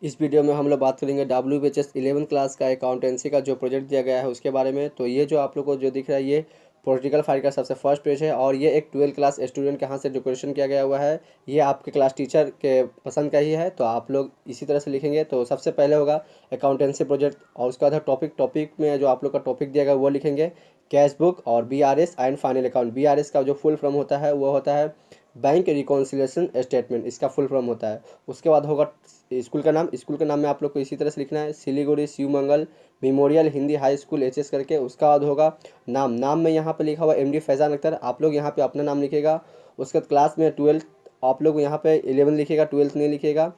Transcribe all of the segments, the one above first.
इस वीडियो में हम लोग बात करेंगे WBHS 11th क्लास का अकाउंटेंसी का जो प्रोजेक्ट दिया गया है उसके बारे में। तो ये जो आप लोग को जो दिख रहा है ये पॉलिटिकल फाइल का सबसे फर्स्ट पेज है और ये एक 12th क्लास स्टूडेंट के हाथ से डेकोरेशन किया गया हुआ है। ये आपके क्लास टीचर के पसंद का ही है, तो आप लोग इसी तरह से लिखेंगे। तो सबसे पहले होगा अकाउंटेंसी प्रोजेक्ट और उसके बाद टॉपिक में जो आप लोग का टॉपिक दिया गया वो लिखेंगे कैश बुक और BRS and final account. BRS का जो फुल फॉर्म होता है वो होता है बैंक रिकॉन्सिलिएशन स्टेटमेंट, इसका फुल फॉर्म होता है। उसके बाद होगा स्कूल का नाम में आप लोग को इसी तरह से लिखना है Siliguri Shivmangal memorial Hindi high school HS करके। उसका बाद होगा नाम में यहाँ पे लिखा हुआ MD फैज़ान अख्तर, आप लोग यहाँ पे अपना नाम लिखेगा। उसके बाद क्लास में 12th आप लोग यहाँ पे 11 लिखेगा, 12th नहीं लिखेगा।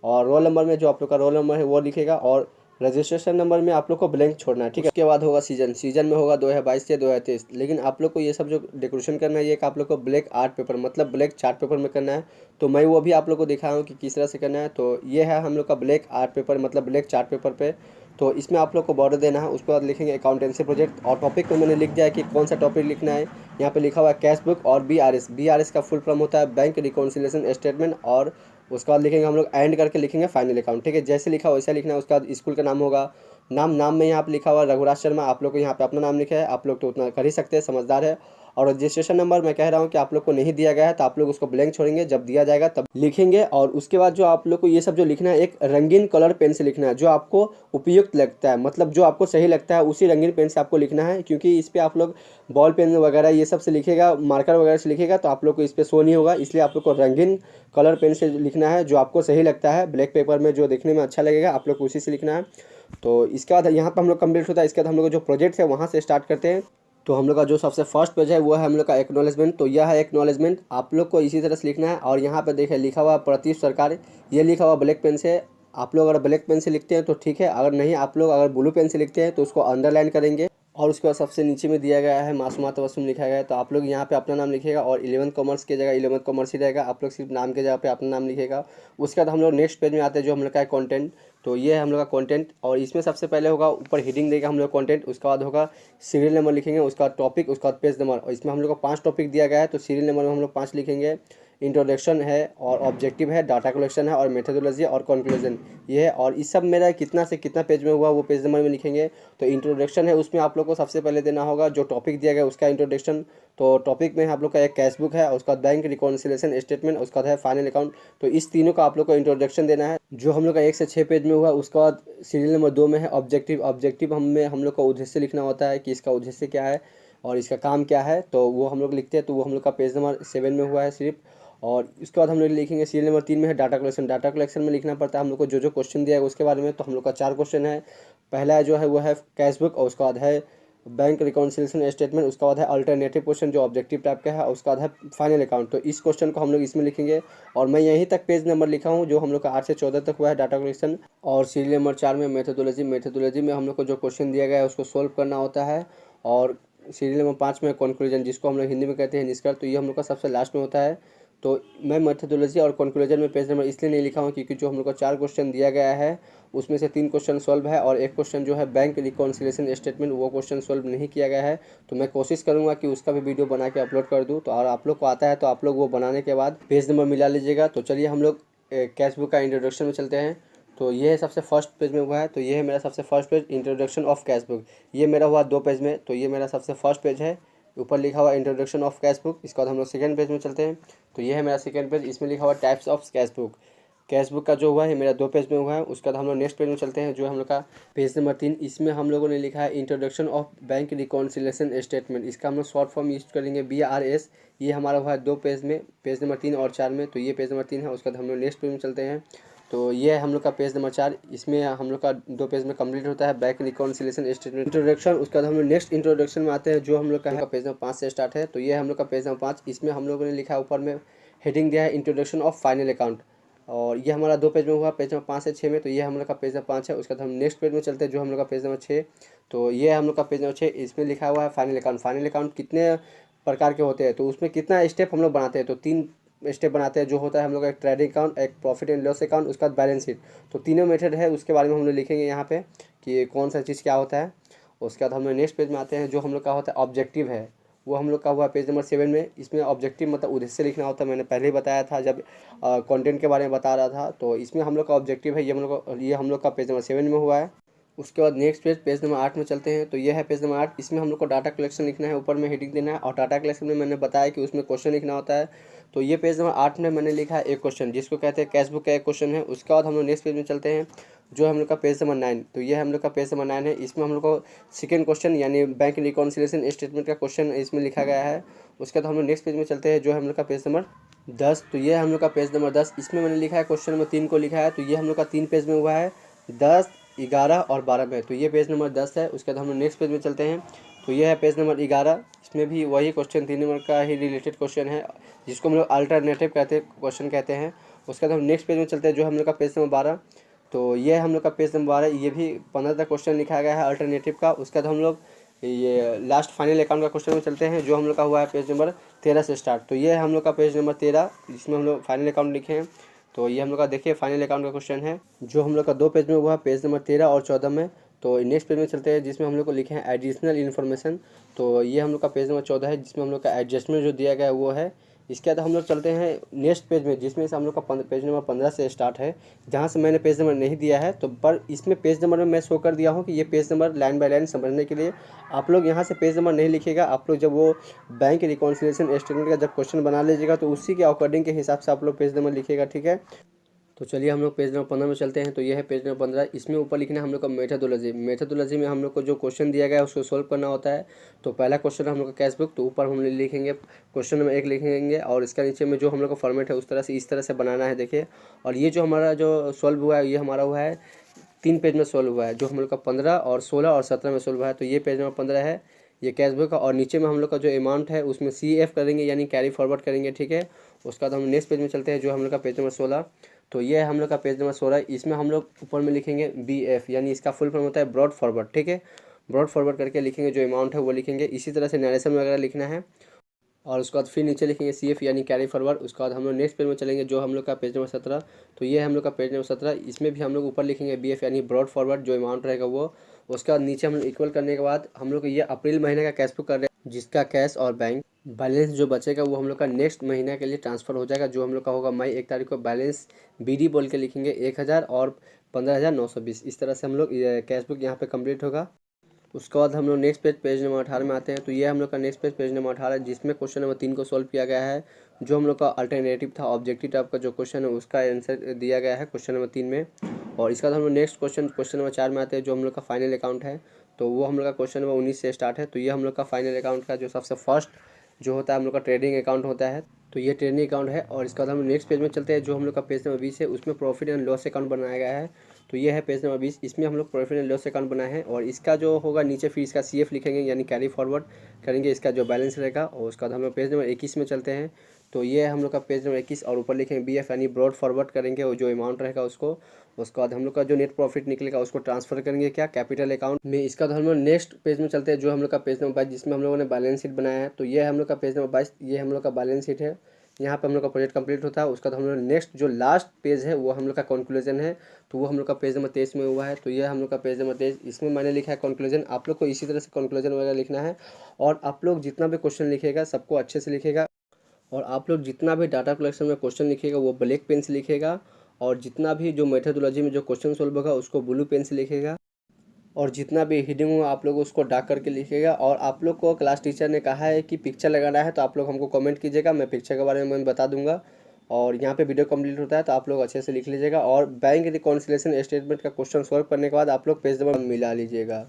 और रोल नंबर में जो आप लोग का रोल नंबर है वो लिखेगा और रजिस्ट्रेशन नंबर में आप लोग को ब्लैंक छोड़ना है, ठीक है। उसके बाद होगा सीजन में होगा 2022 से 2023। लेकिन आप लोग को ये सब जो डेकोरेशन करना है ये आप लोग को ब्लैक आर्ट पेपर मतलब ब्लैक चार्ट पेपर में करना है। तो मैं वो भी आप लोग को दिखाया हूँ कि किस तरह से करना है। तो ये है हम लोग का ब्लैक आर्ट पेपर मतलब ब्लैक चार्ट पेपर पे। तो इसमें आप लोग को बॉर्डर देना है। उसके बाद लिखेंगे अकाउंटेंसी प्रोजेक्ट और टॉपिक में मैंने लिख दिया है कि कौन सा टॉपिक लिखना है। यहाँ पे लिखा हुआ है कैश बुक और BRS का फुल फॉर्म होता है बैंक रिकॉन्सिलिएशन स्टेटमेंट। और उसके बाद लिखेंगे हम लोग एंड करके लिखेंगे फाइनल अकाउंट, ठीक है। जैसे लिखा वैसा लिखना है। उसके बाद स्कूल का नाम होगा नाम में यहाँ पे लिखा हुआ रघुराज शर्मा, आप लोग को यहाँ पे अपना नाम लिखा है। आप लोग तो उतना कर ही सकते हैं, समझदार है। और रजिस्ट्रेशन नंबर मैं कह रहा हूँ कि आप लोग को नहीं दिया गया है तो आप लोग उसको ब्लैंक छोड़ेंगे, जब दिया जाएगा तब लिखेंगे। और उसके बाद जो आप लोग को ये सब जो लिखना है एक रंगीन कलर पेन से लिखना है, जो आपको उपयुक्त लगता है मतलब जो आपको सही लगता है उसी रंगीन पेन से आपको लिखना है। क्योंकि इस पर आप लोग बॉल पेन वगैरह ये सब से लिखेगा, मार्कर वगैरह से लिखेगा तो आप लोग को इस पर शो नहीं होगा, इसलिए आप लोग को रंगीन कलर पेन से लिखना है जो आपको सही लगता है। ब्लैक पेपर में जो देखने में अच्छा लगेगा आप लोग को उसी से लिखना है। तो इसके बाद यहाँ पर हम लोग कंप्लीट होता है। इसके बाद हम लोग जो प्रोजेक्ट है वहाँ से स्टार्ट करते हैं। तो हम लोग का जो सबसे फर्स्ट पेज है वो है हम लोग का एक्नॉलेजमेंट। तो यह है एक्नॉलेजमेंट, आप लोग को इसी तरह से लिखना है। और यहाँ पे देखिए लिखा हुआ प्रतीश सरकार, ये लिखा हुआ ब्लैक पेन से। आप लोग अगर ब्लैक पेन से लिखते हैं तो ठीक है, अगर नहीं आप लोग अगर ब्लू पेन से लिखते हैं तो उसको अंडरलाइन करेंगे। और उसके बाद सबसे नीचे में दिया गया है मासूमात वसूम लिखा गया है, तो आप लोग यहाँ पे अपना नाम लिखिएगा। और 11th कॉमर्स की जगह 11th कॉमर्स ही रहेगा, आप लोग सिर्फ नाम के जगह पे अपना नाम लिखिएगा। उसके बाद हम लोग नेक्स्ट पेज में आते हैं जो हम लोग का है कंटेंट। तो ये है हम लोग का कंटेंट और इसमें सबसे पहले होगा ऊपर हेडिंग देगा हम लोग कंटेंट। उसके बाद होगा सीरियल नंबर लिखेंगे, उसका टॉपिक, उसका पेज नंबर। और इसमें हम लोग को 5 टॉपिक दिया गया है तो सीरियल नंबर में हम लोग 5 लिखेंगे। इंट्रोडक्शन है और ऑब्जेक्टिव है, डाटा कलेक्शन है और मेथोडोलॉजी और कंक्लूजन ये है। और इस सब मेरा कितना से कितना पेज में हुआ वो पेज नंबर में लिखेंगे। तो इंट्रोडक्शन है उसमें आप लोग को सबसे पहले देना होगा जो टॉपिक दिया गया उसका इंट्रोडक्शन। तो टॉपिक में आप लोग का एक कैश बुक है, उसका बैंक रिकॉन्सिलिएशन स्टेटमेंट, उसका है फाइनल अकाउंट। तो इस तीनों का आप लोग को इंट्रोडक्शन देना है जो हम लोग का 1 से 6 पेज में हुआ। उसके बाद सीरियल नंबर 2 में है ऑब्जेक्टिव हम लोग का उद्देश्य लिखना होता है कि इसका उद्देश्य क्या है और इसका काम क्या है। तो वो हम लोग लिखते हैं, तो वो हम लोग का पेज नंबर 7 में हुआ है सिर्फ। और उसके बाद हम लोग लिखेंगे सीरियल नंबर 3 में है डाटा कलेक्शन में लिखना पड़ता है हम लोग को जो क्वेश्चन दिया है उसके बारे में। तो हम लोग का 4 क्वेश्चन है। पहला जो है वो है कैश बुक और उसके बाद है बैंक रिकॉन्सिलिएशन स्टेटमेंट, उसका बाद है अल्टरनेटिव क्वेश्चन जो ऑब्जेक्टिव टाइप का है, उसका बाद है फाइनल अकाउंट। तो इस क्वेश्चन को हम लोग इसमें लिखेंगे। और मैं यहीं तक पेज नंबर लिखा हूँ जो हम लोग का 8 से 14 तक हुआ है डाटा कलेक्शन। और सीरियल नंबर 4 में मेथोडोलॉजी में हम लोग को जो क्वेश्चन दिया गया है उसको सोल्व करना होता है। और सीरियल नंबर 5 में कंक्लूजन जिसको हम लोग हिंदी में कहते हैं निष्कर्ष, तो ये हम लोग का सबसे लास्ट में होता है। तो मैं मेथोडोलॉजी और कंक्लूजन में पेज नंबर इसलिए नहीं लिखा हूँ क्योंकि जो हम लोग का 4 क्वेश्चन दिया गया है उसमें से 3 क्वेश्चन सॉल्व है और एक क्वेश्चन जो है बैंक रिकॉन्सिलिएशन स्टेटमेंट वो क्वेश्चन सॉल्व नहीं किया गया है। तो मैं कोशिश करूँगा कि उसका भी वीडियो बना के अपलोड कर दूँ। तो और आप लोग को आता है तो आप लोग वो बनाने के बाद पेज नंबर मिला लीजिएगा। तो चलिए हम लोग कैश बुक का इंट्रोडक्शन में चलते हैं। तो ये है सबसे फर्स्ट पेज में हुआ है। तो ये है मेरा सबसे first page introduction of cash book, ये मेरा हुआ 2 पेज में। तो ये मेरा सबसे फर्स्ट पेज है, ऊपर लिखा हुआ इंट्रोडक्शन ऑफ कैश बुक। इसके बाद हम लोग सेकंड पेज में चलते हैं। तो ये है मेरा सेकंड पेज, इसमें लिखा हुआ टाइप्स ऑफ कैश बुक का जो हुआ है मेरा 2 पेज में हुआ है। उसके बाद हम लोग नेक्स्ट पेज में चलते हैं जो हम लोग का पेज नंबर 3। इसमें हम लोगों ने लिखा है introduction of bank reconciliation statement, इसका हम लोग शॉर्ट फॉर्म यूज करेंगे BRS। ये हमारा हुआ है 2 पेज में, पेज नंबर 3 और 4 में। तो ये पेज नंबर 3 है। उसके बाद हम लोग नेक्स्ट पेज में चलते हैं। तो ये है हम लोग का पेज नंबर 4, इसमें हम लोग का 2 पेज में कंप्लीट होता है बैंक रिकॉन्सिलिएशन स्टेटमेंट इंट्रोडक्शन। उसके बाद हम लोग नेक्स्ट इंट्रोडक्शन में आते हैं जो हम लोग का है पेज नंबर 5 से स्टार्ट है। तो ये हम लोग का पेज नंबर 5, इसमें हम लोगों ने लिखा है ऊपर में हेडिंग दिया है इंट्रोडक्शन ऑफ फाइनल अकाउंट। और ये हमारा 2 पेज में हुआ, पेज नंबर 5 से 6 में। तो ये हम लोग का पेज नंबर 5 है। उसके बाद हम नेक्स्ट पेज में चलते हैं जो हम लोग का पेज नंबर 6। तो ये हम लोग का पेज नंबर 6, इसमें लिखा हुआ है फाइनल अकाउंट। फाइनल अकाउंट कितने प्रकार के होते हैं तो उसमें कितना स्टेप हम लोग बनाते हैं, तो 3 स्टेप बनाते हैं जो होता है हम लोग का एक ट्रेडिंग अकाउंट, एक प्रॉफिट एंड लॉस अकाउंट, उसका बैलेंस शीट। तो तीनों मेथड है उसके बारे में हम लोग लिखेंगे यहाँ पे कि कौन सा चीज़ क्या होता है। उसके बाद हम लोग नेक्स्ट पेज में आते हैं जो हम लोग का होता है ऑब्जेक्टिव है। वो हम लोग का हुआ पेज नंबर 7 में। इसमें ऑब्जेक्टिव मतलब उद्देश्य लिखना होता है, मैंने पहले ही बताया था जब कंटेंट के बारे में बता रहा था। तो इसमें हम लोग का ऑब्जेक्टिव है, ये हम लोग का पेज नंबर 7 में हुआ है। उसके बाद नेक्स्ट पेज नंबर 8 में चलते हैं। तो ये है पेज नंबर 8। इसमें हम लोग को डाटा कलेक्शन लिखना है, ऊपर में हेडिंग देना है, और डाटा कलेक्शन में मैंने बताया कि उसमें क्वेश्चन लिखना होता है। तो ये पेज नंबर 8 में मैंने लिखा है एक क्वेश्चन, जिसको कहते हैं कैश बुक का एक क्वेश्चन है। उसके बाद हम लोग नेक्स्ट पेज में चलते हैं, जो हम लोग का पेज नंबर 9। तो ये हम लोग का पेज नंबर 9 है। इसमें हम लोग को सेकेंड क्वेश्चन यानी बैंक रिकॉन्सिलेशन स्टेटमेंट का क्वेश्चन इसमें लिखा गया है। उसके बाद हम लोग नेक्स्ट पेज में चलते हैं, जो है हम लोग का पेज नंबर 10। तो ये हम लोग का पेज नंबर 10। इसमें मैंने लिखा है क्वेश्चन नंबर 3 को लिखा है। तो ये हम लोग का 3 पेज में हुआ है, 10, 11 और 12 में। तो ये पेज नंबर 10 है। उसके बाद हम लोग नेक्स्ट पेज में चलते हैं। तो ये है पेज नंबर 11। इसमें भी वही क्वेश्चन 3 नंबर का ही रिलेटेड क्वेश्चन है, जिसको हम लोग अल्टरनेटिव क्वेश्चन कहते हैं। उसके बाद हम नेक्स्ट पेज में चलते हैं, जो हम लोग का पेज नंबर 12। तो ये हम लोग का पेज नंबर 12, ये भी 15 तक क्वेश्चन लिखा गया है अल्टरनेटिव का। उसके बाद हम लोग ये लास्ट फाइनल अकाउंट का क्वेश्चन में चलते हैं, जो हम लोग का हुआ है पेज नंबर 13 से स्टार्ट। तो ये हम लोग का पेज नंबर 13, जिसमें हम लोग फाइनल अकाउंट लिखे हैं। तो ये हम लोग का देखिए फाइनल अकाउंट का क्वेश्चन है, जो हम लोग का 2 पेज में हुआ, पेज नंबर 13 और 14 में। तो नेक्स्ट पेज में चलते हैं, जिसमें हम लोग को लिखे हैं एडिशनल इन्फॉर्मेशन। तो ये हम लोग का पेज नंबर 14 है, जिसमें हम लोग का एडजस्टमेंट जो दिया गया है वो है। इसके बाद हम लोग चलते हैं नेक्स्ट पेज में, जिसमें से हम लोग का पेज नंबर 15 से स्टार्ट है, जहाँ से मैंने पेज नंबर नहीं दिया है। तो पर इसमें पेज नंबर में मैं शो कर दिया हूँ कि ये page number line by line समझने के लिए। आप लोग यहाँ से पेज नंबर नहीं लिखिएगा, आप लोग जब वो बैंक रिकॉन्सिलेशन स्टेटमेंट का जब क्वेश्चन बना लीजिएगा, तो उसी के अकॉर्डिंग के हिसाब से आप लोग पेज नंबर लिखिएगा, ठीक है। तो चलिए हम लोग पेज नंबर 15 में चलते हैं। तो ये है पेज नंबर 15। इसमें ऊपर लिखना है हम लोग का मेथोडोलॉजी में हम लोग को जो क्वेश्चन दिया गया है उसको सोल्व करना होता है। तो पहला क्वेश्चन हम लोग का कैश बुक। तो ऊपर हम लिखेंगे क्वेश्चन नंबर 1 लिखेंगे, और इसका नीचे में जो हम लोग का फॉर्मेट है इस तरह से बनाना है, देखिए। और ये जो हमारा जो सॉल्व हुआ है, ये हमारा हुआ है 3 पेज में सॉल्व हुआ है, जो हम लोग का 15 और 16 और 17 में सॉल्व हुआ है। तो ये पेज नंबर 15 है, ये कैश बुक का। और नीचे में हम लोग का जो अमाउंट है उसमें CF करेंगे, यानी कैरी फॉरवर्ड करेंगे, ठीक है। उसके बाद हम नेक्स्ट पेज में चलते हैं, जो हम लोग का पेज नंबर 16। तो ये है हम लोग का पेज नंबर 16। इसमें हम लोग ऊपर में लिखेंगे BF, यानी इसका फुल फॉर्म होता है ब्रॉड फॉरवर्ड, ठीक है। ब्रॉड फॉरवर्ड करके लिखेंगे, जो अमाउंट है वो लिखेंगे। इसी तरह से नरेशन वगैरह लिखना है। और उसके बाद फिर नीचे लिखेंगे CF यानी कैरी फॉरवर्ड। उसके बाद हम लोग नेक्स्ट पेज में चलेंगे, जो हम लोग का पेज नंबर 17। तो ये हम लोग का पेज नंबर 17। इसमें भी हम लोग ऊपर लिखेंगे BF यानी ब्रॉड फॉरवर्ड, जो अमाउंट रहेगा वो। उसके बाद नीचे हम लोग इक्वल करने के बाद हम लोग ये अप्रैल महीने का कैश बुक कर रहे हैं, जिसका कैश और बैंक बैलेंस जो बचेगा वो हम लोग का नेक्स्ट महीना के लिए ट्रांसफ़र हो जाएगा, जो हम लोग का होगा मई 1 तारीख को। बैलेंस BD बोल के लिखेंगे 1000 और 15,920। इस तरह से हम लोग कैश बुक यहाँ पे कंप्लीट होगा। उसके बाद हम लोग नेक्स्ट पेज नंबर 18 में आते हैं। तो ये हम लोग का नेक्स्ट पेज नंबर 18, जिसमें क्वेश्चन नंबर 3 को सॉल्व किया गया है। जो हम लोग का अल्टरनेटिव था, ऑब्जेक्टिव टाइप का जो क्वेश्चन है उसका आंसर दिया गया है क्वेश्चन नंबर 3 में। और इसके बाद हम लोग नेक्स्ट क्वेश्चन नंबर 4 में आते हैं, जो हम लोग का फाइनल अकाउंट है। तो वो हम लोग का क्वेश्चन नंबर 19 से स्टार्ट है। तो ये हम लोग का फाइनल अकाउंट का जो सबसे फर्स्ट जो होता है हम लोग का ट्रेडिंग अकाउंट होता है। तो ये ट्रेडिंग अकाउंट है। और इसके बाद हम नेक्स्ट पेज में चलते हैं, जो हम लोग का पेज नंबर 20 है, उसमें प्रॉफिट एंड लॉस अकाउंट बनाया गया है। तो ये है पेज नंबर 20। इसमें हम लोग प्रॉफिट एंड लॉस अकाउंट बनाए हैं, और इसका जो होगा नीचे फिर इसका CF लिखेंगे, यानी कैरी फॉरवर्ड करेंगे, इसका जो बैलेंस रहेगा। और उसके बाद हम लोग पेज नंबर 21 में चलते हैं। तो ये हम लोग का पेज नंबर 21, और ऊपर लिखेंगे BF यानी ब्रॉड फॉरवर्ड करेंगे, और जो अमाउंट रहेगा उसको। उसके बाद हम लोग का जो नेट प्रॉफिट निकलेगा उसको ट्रांसफर करेंगे क्या, कैपिटल अकाउंट में। इसका बाद हम लोग नेक्स्ट पेज में चलते हैं, जो हम लोग का पेज नंबर 22, जिसमें हम लोगों ने बैलेंस शीट बनाया है। तो ये हम लोग का पेज नंबर 22, ये हम लोग का बैलेंस शीट है। यहाँ पे हम लोग का प्रोजेक्ट कंप्लीट होता है। उसका बाद हम लोग नेक्स्ट जो लास्ट पेज है वो हम लोग का कंक्लूजन है। तो वो हम लोग का पेज नंबर 23 में हुआ है। तो ये हम लोग का पेज नंबर 23, इसमें मैंने लिखा है कंक्लूजन। आप लोग को इसी तरह से कंक्लूजन वगैरह लिखना है। और आप लोग जितना भी क्वेश्चन लिखेगा सबको अच्छे से लिखेगा। और आप लोग जितना भी डाटा कलेक्शन में क्वेश्चन लिखिएगा वो ब्लैक पेन से लिखेगा। और जितना भी जो मेथोडोलॉजी में जो क्वेश्चन सोल्व होगा उसको ब्लू पेन से लिखेगा। और जितना भी हेडिंग होगा आप लोग उसको डार्क करके लिखिएगा। और आप लोग को क्लास टीचर ने कहा है कि पिक्चर लगाना है, तो आप लोग हमको कमेंट कीजिएगा, मैं पिक्चर के बारे में मैं बता दूंगा। और यहाँ पे वीडियो कंप्लीट होता है, तो आप लोग अच्छे से लिख लीजिएगा। और बैंक रिकॉन्सिलेशन स्टेटमेंट का क्वेश्चन सॉल्व करने के बाद आप लोग पेज नंबर मिला लीजिएगा।